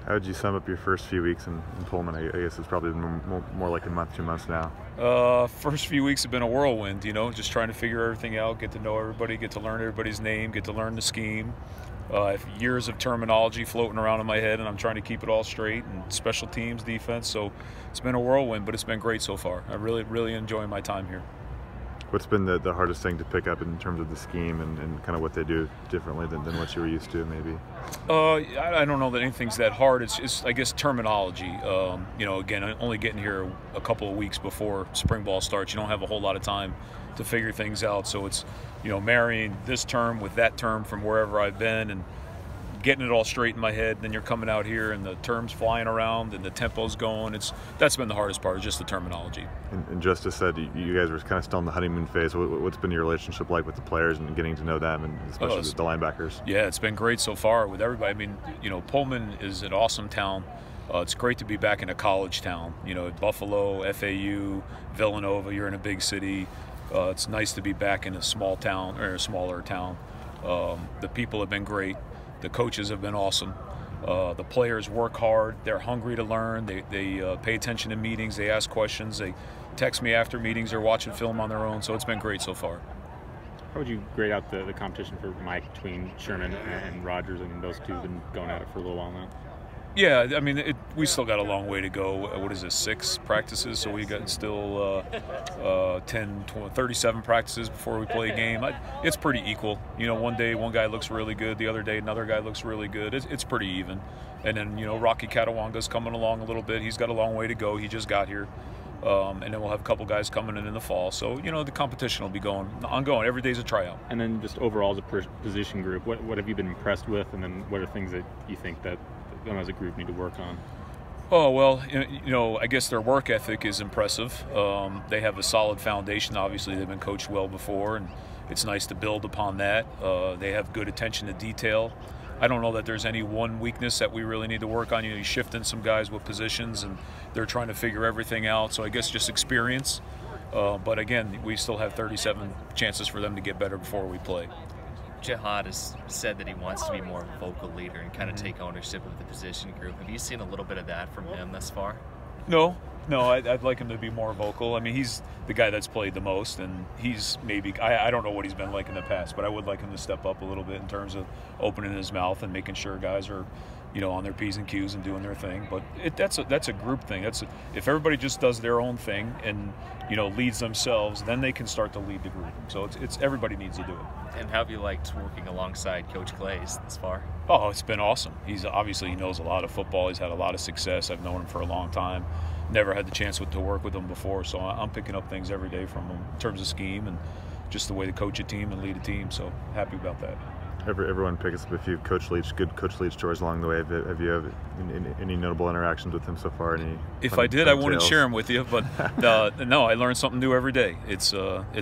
How would you sum up your first few weeks in Pullman? I guess it's probably been more like a month, 2 months now. First few weeks have been a whirlwind, just trying to figure everything out, get to know everybody, get to learn everybody's name, get to learn the scheme. I have years of terminology floating around in my head, and I'm trying to keep it all straight, and special teams, defense. So it's been a whirlwind, but it's been great so far. I really enjoying my time here. What's been the hardest thing to pick up in terms of the scheme and kind of what they do differently than what you were used to, maybe? I don't know that anything's that hard. It's I guess, terminology. Again, only getting here a couple of weeks before spring ball starts, you don't have a whole lot of time to figure things out. So it's, marrying this term with that term from wherever I've been and getting it all straight in my head. Then you're coming out here and the terms flying around and the tempo's going. That's been the hardest part, is just the terminology. And Justice said you guys were kind of still in the honeymoon phase. What's been your relationship like with the players and getting to know them, and especially with the linebackers? Yeah, it's been great so far with everybody. I mean, Pullman is an awesome town. It's great to be back in a college town. Buffalo, FAU, Villanova, you're in a big city. It's nice to be back in a small town, or a smaller town. The people have been great. The coaches have been awesome. The players work hard. They're hungry to learn. They pay attention to meetings. They ask questions. They text me after meetings. They're watching film on their own. So it's been great so far. How would you grade out the competition for Mike between Sherman and Rogers? I mean, those two have been going at it for a little while now. Yeah, I mean, we still got a long way to go. What is this, 6 practices? So we got still 37 practices before we play a game. It's pretty equal. One day one guy looks really good, the other day another guy looks really good. It's pretty even. And then, Rocky Catawanga's coming along a little bit. He's got a long way to go. He just got here. And then we'll have a couple guys coming in the fall. So, the competition will be ongoing. Every day's a tryout. And then just overall as a position group, what have you been impressed with? And then what are things that you think that as a group need to work on? Oh, well, I guess their work ethic is impressive. They have a solid foundation. Obviously, they've been coached well before, and it's nice to build upon that. They have good attention to detail. I don't know that there's any one weakness that we really need to work on. You shift in some guys with positions, and they're trying to figure everything out. So I guess just experience. But again, we still have 37 chances for them to get better before we play. Jihad has said that he wants to be more of a vocal leader and kind of take ownership of the position group. Have you seen a little bit of that from him thus far? No, I'd like him to be more vocal. I mean, he's the guy that's played the most, and he's maybe, I don't know what he's been like in the past, but I would like him to step up a little bit in terms of opening his mouth and making sure guys are, on their P's and Q's and doing their thing. But that's a group thing. If everybody just does their own thing and, leads themselves, then they can start to lead the group. So it's everybody needs to do it. And how have you liked working alongside Coach Glaze this far? Oh, it's been awesome. He knows a lot of football. He's had a lot of success. I've known him for a long time. Never had the chance to work with him before, so I'm picking up things every day from him in terms of scheme and just the way to coach a team and lead a team. So happy about that. Everyone picks up a few good Coach Leach stories along the way. Have you had any notable interactions with him so far? If I did, I wouldn't share them with you. But no, I learn something new every day. It's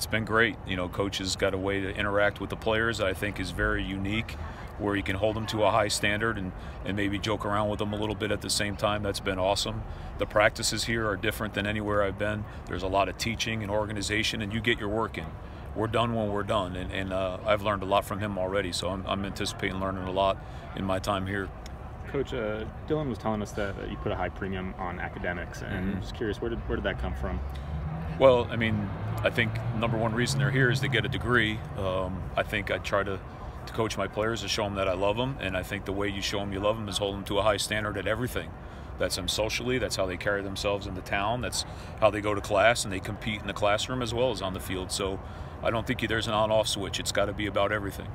been great. Coach has got a way to interact with the players that I think is very unique, where you can hold them to a high standard and maybe joke around with them a little bit at the same time. That's been awesome. The practices here are different than anywhere I've been. There's a lot of teaching and organization, and you get your work in. We're done when we're done, and I've learned a lot from him already, so I'm anticipating learning a lot in my time here. Coach, Dylan was telling us that you put a high premium on academics, and I'm just curious, where did that come from? Well, I mean, I think number one reason they're here is to get a degree. I think I try to coach my players to show them that I love them, and I think the way you show them you love them is hold them to a high standard at everything. That's them socially, that's how they carry themselves in the town, that's how they go to class, and they compete in the classroom as well as on the field. So I don't think there's an on-off switch. It's got to be about everything.